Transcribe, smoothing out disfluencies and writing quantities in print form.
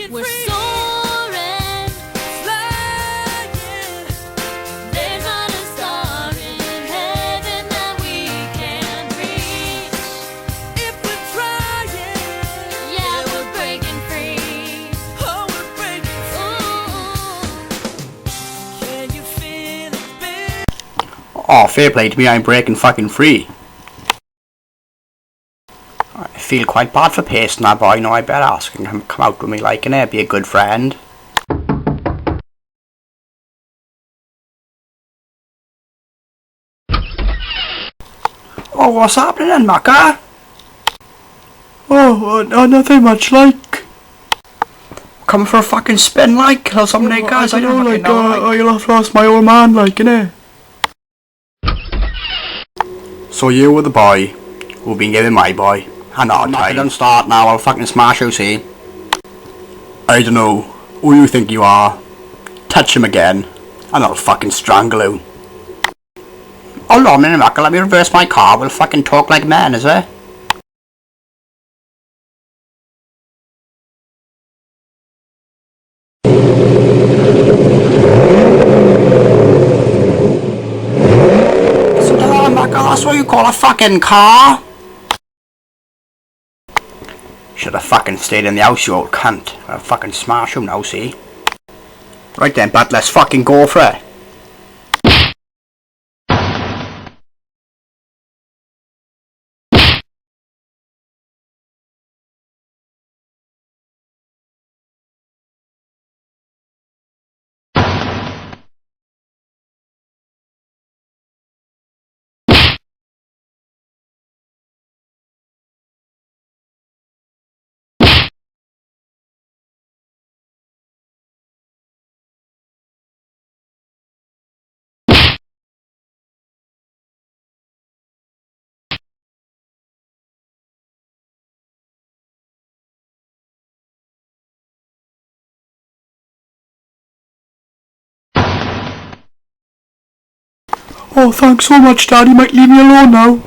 We're soaring, flying. There's not a star in heaven that we can't reach. If we're trying, yeah, we're breaking free. Oh, we're breaking free. Can you feel it, babe? Oh, fair play to me, I'm breaking fucking free. I feel quite bad for pasting that boy, I better ask him to come out with me like be a good friend. Oh, what's happening then, Macca? Oh, nothing much, like. Come for a fucking spin, like, or something like that. I don't know, like, I'll have lost my old man, like, innit? So you were the boy who been giving my boy an hard time. Don't start now, I'll fucking smash you, see? I don't know who you think you are. Touch him again, and I'll fucking strangle you. Hold on a minute, Macca, let me reverse my car. We'll fucking talk like men, is it? So damn, Macca, that's what you call a fucking car? Should have fucking stayed in the house, you old cunt. I'll fucking smash you now, see? Right then, but let's fucking go for it. Oh, thanks so much, Dad. You might leave me alone now.